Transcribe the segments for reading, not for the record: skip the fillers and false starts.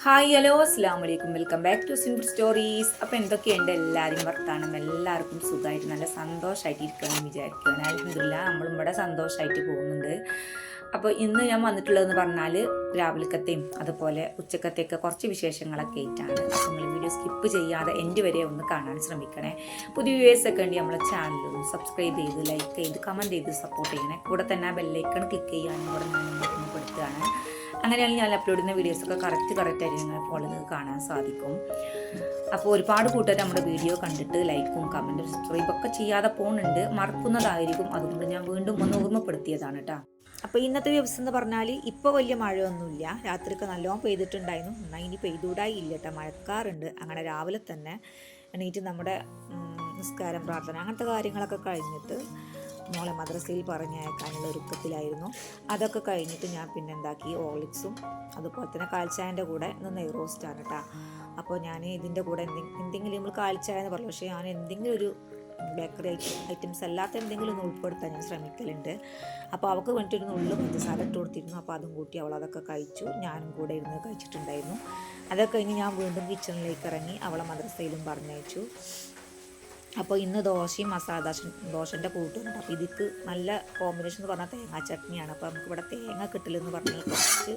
Hi hello അസ്സാം വലൈക്കും welcome back to simple stories. അപ്പോൾ എന്തൊക്കെയുണ്ട് എല്ലാവരും വർത്താനം? എല്ലാവർക്കും സുഖമായിട്ട് നല്ല സന്തോഷമായിട്ട് ഇരിക്കണമെന്ന് വിചാരിക്കുകയാണ്. അൽഹംദുലില്ലാ നമ്മളും ഇവിടെ സന്തോഷമായിട്ട് പോകുന്നുണ്ട്. അപ്പോൾ ഇന്ന് ഞാൻ വന്നിട്ടുള്ളതെന്ന് പറഞ്ഞാൽ രാവിലക്കത്തെയും അതുപോലെ ഉച്ചക്കത്തെയൊക്കെ കുറച്ച് വിശേഷങ്ങളൊക്കെ ആയിട്ടാണ്. അപ്പോൾ നിങ്ങൾ വീഡിയോ സ്കിപ്പ് ചെയ്യാതെ എൻ്റെ വരെ ഒന്ന് കാണാൻ ശ്രമിക്കണേ. പുതിയ വ്യൂവേഴ്സൊക്കെ ഉണ്ടെങ്കിൽ നമ്മളെ ചാനലൊന്ന് സബ്സ്ക്രൈബ് ചെയ്ത് ലൈക്ക് ചെയ്ത് കമൻറ്റ് ചെയ്ത് സപ്പോർട്ട് ചെയ്യണേ. കൂടെ തന്നെ ആ ബെല്ലൈക്കൺ ക്ലിക്ക് ചെയ്യാനും കൂടെ ഞാൻ ഓർമ്മപ്പെടുത്തുകയാണ്. അങ്ങനെയാണെങ്കിൽ ഞാൻ അപ്ലോഡ് ചെയ്യുന്ന വീഡിയോസൊക്കെ കറക്റ്റായിട്ട് നിങ്ങൾ ഫോളോ ചെയ്ത് കാണാൻ സാധിക്കും. അപ്പോൾ ഒരുപാട് കൂട്ടുകാർ നമ്മുടെ വീഡിയോ കണ്ടിട്ട് ലൈക്കും കമൻറ്റും സബ്സ്ക്രൈബൊക്കെ ചെയ്യാതെ പോകുന്നുണ്ട്, മറക്കുന്നതായിരിക്കും. അതുകൊണ്ട് ഞാൻ വീണ്ടും ഒന്ന് ഓർമ്മപ്പെടുത്തിയതാണ് കേട്ടോ. അപ്പോൾ ഇന്നത്തെ ദിവസം എന്ന് പറഞ്ഞാൽ ഇപ്പോൾ വലിയ മഴയൊന്നുമില്ല, രാത്രിയൊക്കെ നല്ലോണം പെയ്തിട്ടുണ്ടായിരുന്നു. എന്നാൽ ഇനി പെയ്തൂടായി ഇല്ല കേട്ടോ, മഴക്കാറുണ്ട്. അങ്ങനെ രാവിലെ തന്നെ എണീറ്റ് നമ്മുടെ നിസ്കാരം പ്രാർത്ഥന അങ്ങനത്തെ കാര്യങ്ങളൊക്കെ കഴിഞ്ഞിട്ട് മോളെ മദ്രസയിൽ പറഞ്ഞയക്കാനുള്ള ഒരുക്കത്തിലായിരുന്നു. അതൊക്കെ കഴിഞ്ഞിട്ട് ഞാൻ പിന്നെ എന്താക്കി, ഓർലിക്സും അതുപോലെ തന്നെ കാൽച്ചായൻ്റെ കൂടെ ഇന്ന് നെയ് റോസ്റ്റാണ് കേട്ടോ. അപ്പോൾ ഞാൻ ഇതിൻ്റെ കൂടെ എന്തെങ്കിലും നമ്മൾ കാൽച്ചായ എന്ന് പറഞ്ഞു, പക്ഷേ ഞാൻ എന്തെങ്കിലും ഒരു ബേക്കറി ഐറ്റംസ് അല്ലാത്ത എന്തെങ്കിലും ഒന്ന് ഉൾപ്പെടുത്താൻ ഞാൻ ശ്രമിക്കലുണ്ട്. അപ്പോൾ അവൾക്ക് വേണ്ടിയിട്ടൊരു നുള്ളു പഞ്ചസാര ഇട്ട് കൊടുത്തിരുന്നു. അപ്പോൾ അതും കൂട്ടി അവൾ അതൊക്കെ കഴിച്ചു, ഞാനും കൂടെ ഇരുന്ന് കഴിച്ചിട്ടുണ്ടായിരുന്നു. അതൊക്കെ കഴിഞ്ഞ് ഞാൻ വീണ്ടും കിച്ചണിലേക്ക് ഇറങ്ങി അവളെ മദ്രസയിലും പറഞ്ഞയച്ചു. അപ്പോൾ ഇന്ന് ദോശയും മസാല ദോശൻ്റെ കൂട്ടുണ്ട്. അപ്പോൾ ഇതിക്ക് നല്ല കോമ്പിനേഷൻ എന്ന് പറഞ്ഞാൽ തേങ്ങാ ചട്നിയാണ്. അപ്പോൾ നമുക്കിവിടെ തേങ്ങ കിട്ടില്ലെന്ന് പറഞ്ഞാൽ കുറച്ച്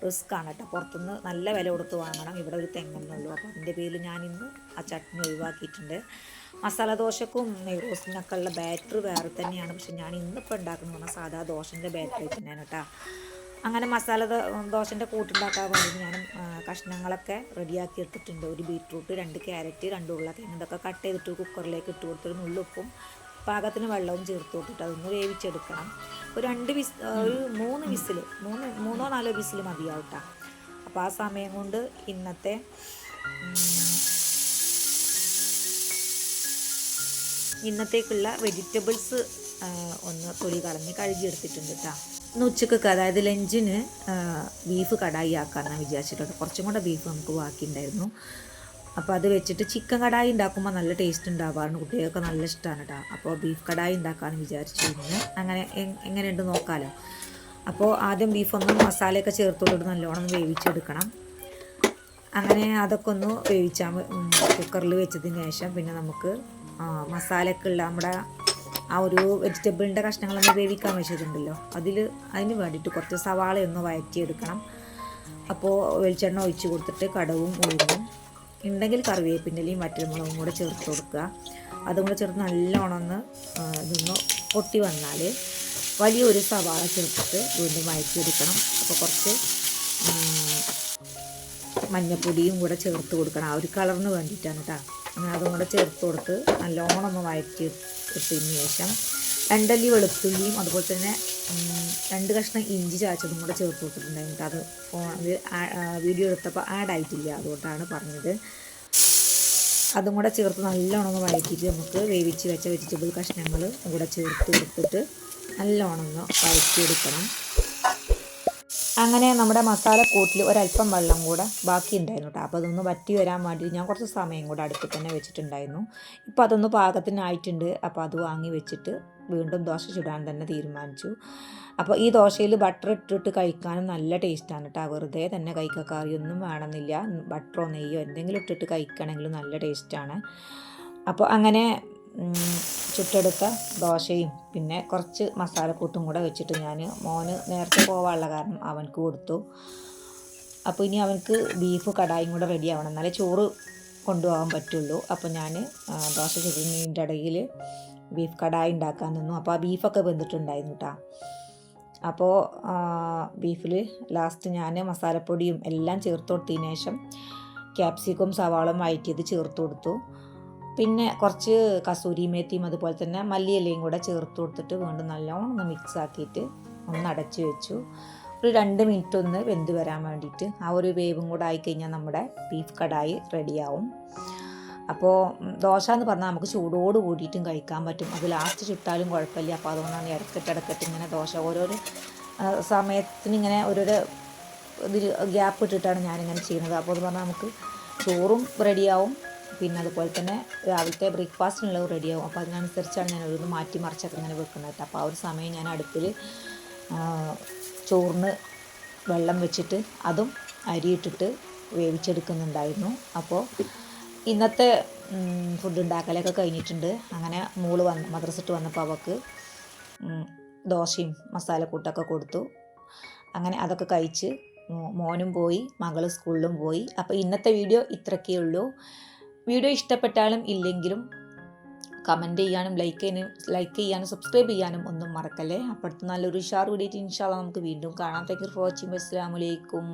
റിസ്ക്കാണ് കേട്ടോ. പുറത്തുനിന്ന് നല്ല വില കൊടുത്ത് വാങ്ങണം, ഇവിടെ ഒരു തെങ്ങെന്നുള്ളൂ. അപ്പോൾ അതിൻ്റെ പേരിൽ ഞാനിന്ന് ആ ചട്നി ഒഴിവാക്കിയിട്ടുണ്ട്. മസാല ദോശക്കും നെയ് റോസ്റ്റിനൊക്കെ ഉള്ള ബാറ്റർ വേറെ തന്നെയാണ്, പക്ഷെ ഞാൻ ഇന്നിപ്പോൾ ഉണ്ടാക്കുന്നത് പറഞ്ഞാൽ സാധാ ദോശൻ്റെ ബാറ്ററി തന്നെയാണ് കേട്ടോ. അങ്ങനെ മസാല ദോശൻ്റെ കൂട്ടുണ്ടാക്കാൻ വേണ്ടി ഞാൻ കഷ്ണങ്ങളൊക്കെ റെഡിയാക്കി എടുത്തിട്ടുണ്ട്. ഒരു ബീറ്റ്റൂട്ട്, 2 ക്യാരറ്റ്, 2 ഉരുളക്കിഴങ്ങ് ഇതൊക്കെ കട്ട് ചെയ്തിട്ട് കുക്കറിലേക്ക് ഇട്ട് കൊടുത്തൊരു നുള്ളുപ്പും പാകത്തിന് വെള്ളവും ചേർത്ത് കൊടുത്തിട്ട് അതൊന്ന് വേവിച്ചെടുക്കണം. ഒരു 3 വിസിൽ, 3 4 വിസിൽ മതിയാവും കേട്ടോ. അപ്പോൾ ആ സമയം കൊണ്ട് ഇന്നത്തേക്കുള്ള വെജിറ്റബിൾസ് ഒന്ന് തൊലി കളഞ്ഞ് കഴുകിയെടുത്തിട്ടുണ്ട് കേട്ടോ. ഇന്ന് ഉച്ചക്കൊക്കെ അതായത് ലഞ്ചിന് ബീഫ് കടായി ആക്കാമെന്നാണ് വിചാരിച്ചിട്ടുണ്ട്. കുറച്ചും കൂടെ ബീഫ് നമുക്ക് ബാക്കിയുണ്ടായിരുന്നു. അപ്പോൾ അത് വെച്ചിട്ട് ചിക്കൻ കടായി ഉണ്ടാക്കുമ്പോൾ നല്ല ടേസ്റ്റ് ഉണ്ടാവാറുണ്ട്, കുട്ടികൾക്ക് നല്ല ഇഷ്ടമാണ് കേട്ടോ. അപ്പോൾ ബീഫ് കടായി ഉണ്ടാക്കാമെന്ന് വിചാരിച്ചു. ഇന്ന് അങ്ങനെ എങ്ങനെയുണ്ട് നോക്കാമല്ലോ. അപ്പോൾ ആദ്യം ബീഫൊന്ന് മസാലയൊക്കെ ചേർത്തോട്ട് നല്ലോണം വേവിച്ചെടുക്കണം. അങ്ങനെ അതൊക്കെ ഒന്ന് കുക്കറിൽ വെച്ചതിന് ശേഷം പിന്നെ നമുക്ക് മസാലയൊക്കെ ഉള്ള നമ്മുടെ ആ ഒരു വെജിറ്റബിളിൻ്റെ കഷ്ണങ്ങളൊന്ന് വേവിക്കാൻ വെച്ചിട്ടുണ്ടല്ലോ, അതിന് വേണ്ടിയിട്ട് കുറച്ച് സവാളയൊന്ന് വഴറ്റിയെടുക്കണം. അപ്പോൾ വെളിച്ചെണ്ണ ഒഴിച്ച് കൊടുത്തിട്ട് കടുവും ഉഴുന്നും ഉണ്ടെങ്കിൽ കറിവേപ്പിൻ്റെലയും വറ്റൽമുളകും കൂടെ ചേർത്ത് കൊടുക്കുക. അതും കൂടെ ചേർത്ത് നല്ലോണം ഒന്ന് ഇതൊന്ന് പൊട്ടി വന്നാൽ വലിയൊരു സവാള ചേർത്തിട്ട് വീണ്ടും വഴറ്റിയെടുക്കണം. അപ്പോൾ കുറച്ച് മഞ്ഞപ്പൊടിയും കൂടെ ചേർത്ത് കൊടുക്കണം, ആ ഒരു കളറിന് വേണ്ടിയിട്ടാണ് കേട്ടോ. അങ്ങനെ അതും കൂടെ ചേർത്ത് കൊടുത്ത് നല്ലോണം ഒന്ന് വഴറ്റി എടുത്തതിന് ശേഷം 2 അല്ലി വെളുത്തുള്ളിയും അതുപോലെ തന്നെ 2 കഷ്ണം ഇഞ്ചി ചാച്ചതും കൂടെ ചേർത്ത് കൊടുത്തിട്ടുണ്ടായിരുന്നു. അത് വീഡിയോ എടുത്തപ്പോൾ ആഡ് ആയിട്ടില്ല, അതുകൊണ്ടാണ് പറഞ്ഞത്. അതും കൂടെ ചേർത്ത് നല്ലോണം ഒന്ന് വഴറ്റിയിട്ട് നമുക്ക് വേവിച്ച് വെച്ച വെജിറ്റബിൾ കഷ്ണങ്ങൾ കൂടെ ചേർത്ത് കൊടുത്തിട്ട് നല്ലോണം ഒന്ന് വഴറ്റിയെടുക്കണം. അങ്ങനെ നമ്മുടെ മസാലക്കൂട്ടിൽ ഒരല്പം വെള്ളം കൂടെ ബാക്കി ഉണ്ടായിരുന്നു കേട്ടോ. അപ്പോൾ അതൊന്ന് വറ്റി വരാൻ വേണ്ടി ഞാൻ കുറച്ച് സമയം കൂടെ അടുപ്പിൽ തന്നെ വെച്ചിട്ടുണ്ടായിരുന്നു. ഇപ്പോൾ അതൊന്ന് പാകത്തിനായിട്ടുണ്ട്. അപ്പോൾ അത് വാങ്ങി വെച്ചിട്ട് വീണ്ടും ദോശ ചുടാൻ തന്നെ തീരുമാനിച്ചു. അപ്പോൾ ഈ ദോശയിൽ ബട്ടർ ഇട്ടിട്ട് കഴിക്കാനും നല്ല ടേസ്റ്റാണ് കേട്ടോ. വെറുതെ തന്നെ കഴിക്കുക, കറിയൊന്നും വേണമെന്നില്ല, ബട്ടറോ നെയ്യോ എന്തെങ്കിലും ഇട്ടിട്ട് കഴിക്കണമെങ്കിലും നല്ല ടേസ്റ്റാണ്. അപ്പോൾ അങ്ങനെ ചുട്ടെടുത്ത ദോശയും പിന്നെ കുറച്ച് മസാലക്കൂട്ടും കൂടെ വെച്ചിട്ട് ഞാൻ മോന് നേരത്തെ പോകാനുള്ള കാരണം അവനക്ക് കൊടുത്തു. അപ്പോൾ ഇനി അവനക്ക് ബീഫ് കടായും കൂടെ റെഡി ആവണം, എന്നാലേ ചോറ് കൊണ്ടുപോകാൻ പറ്റുള്ളൂ. അപ്പോൾ ഞാൻ ദോശ ചുടുന്നതിൻ്റെ ഇടയിൽ ബീഫ് കടായി ഉണ്ടാക്കാൻ നിന്നു. അപ്പോൾ ആ ബീഫൊക്കെ വെന്തിട്ടുണ്ടായിരുന്നു കേട്ടോ. അപ്പോൾ ബീഫിൽ ലാസ്റ്റ് ഞാൻ മസാലപ്പൊടിയും എല്ലാം ചേർത്ത് കൊടുത്തതിന് ശേഷം ക്യാപ്സിക്കും സവാളും വഴറ്റിയത് ചേർത്ത് കൊടുത്തു. പിന്നെ കുറച്ച് കസൂരി മേത്തിയും അതുപോലെ തന്നെ മല്ലിയിലയും കൂടെ ചേർത്ത് കൊടുത്തിട്ട് വീണ്ടും നല്ലോണം ഒന്ന് മിക്സ് ആക്കിയിട്ട് ഒന്ന് അടച്ച് വെച്ചു. ഒരു 2 മിനിറ്റ് ഒന്ന് വെന്ത് വരാൻ വേണ്ടിയിട്ട്. ആ ഒരു വേവും കൂടെ ആയിക്കഴിഞ്ഞാൽ നമ്മുടെ ബീഫ് കടായി റെഡിയാവും. അപ്പോൾ ദോശ എന്ന് പറഞ്ഞാൽ നമുക്ക് ചൂടോട് കൂടിയിട്ടും കഴിക്കാൻ പറ്റും, അത് ലാസ്റ്റ് ചുട്ടാലും കുഴപ്പമില്ല. അപ്പോൾ അതുകൊണ്ടാണ് ഇടയ്ക്കിട്ട് ഇങ്ങനെ ദോശ ഓരോരോ സമയത്തിനിങ്ങനെ ഓരോരോ ഇതിൽ ഗ്യാപ്പ് ഇട്ടിട്ടാണ് ഞാനിങ്ങനെ ചെയ്യുന്നത്. അപ്പോൾ അത് പറഞ്ഞാൽ നമുക്ക് ചോറും റെഡിയാവും, പിന്നെ അതുപോലെ തന്നെ രാവിലത്തെ ബ്രേക്ക്ഫാസ്റ്റിനുള്ളത് റെഡിയാവും. അപ്പോൾ അതിനനുസരിച്ചാണ് ഞാൻ ഒരു മാറ്റി മറിച്ചൊക്കെ ഇങ്ങനെ വെക്കുന്നത്. അപ്പോൾ ആ ഒരു സമയം ഞാൻ അടുപ്പിൽ ചോറിന് വെള്ളം വെച്ചിട്ട് അതും അരിയിട്ടിട്ട് വേവിച്ചെടുക്കുന്നുണ്ടായിരുന്നു. അപ്പോൾ ഇന്നത്തെ ഫുഡ് ഉണ്ടാക്കലൊക്കെ കഴിഞ്ഞിട്ടുണ്ട്. അങ്ങനെ മോള് മദ്രസ വന്നപ്പോൾ അവൾക്ക് ദോശയും മസാലക്കൂട്ടൊക്കെ കൊടുത്തു. അങ്ങനെ അതൊക്കെ കഴിച്ച് മോനും പോയി, മകൾ സ്കൂളിലും പോയി. അപ്പോൾ ഇന്നത്തെ വീഡിയോ ഇത്രയൊക്കെ ഉള്ളൂ. വീഡിയോ ഇഷ്ടപ്പെട്ടാലും ഇല്ലെങ്കിലും കമൻറ്റ് ചെയ്യാനും ലൈക്ക് ചെയ്യാനും സബ്സ്ക്രൈബ് ചെയ്യാനും ഒന്നും മറക്കല്ലേ. അപ്പോൾ അടുത്ത നല്ലൊരു ഉഷാർ വീഡിയോ ഇൻഷാ അല്ലാഹ് നമുക്ക് വീണ്ടും കാണാം. Thank you for watching. അസ്സലാമു അലൈക്കും.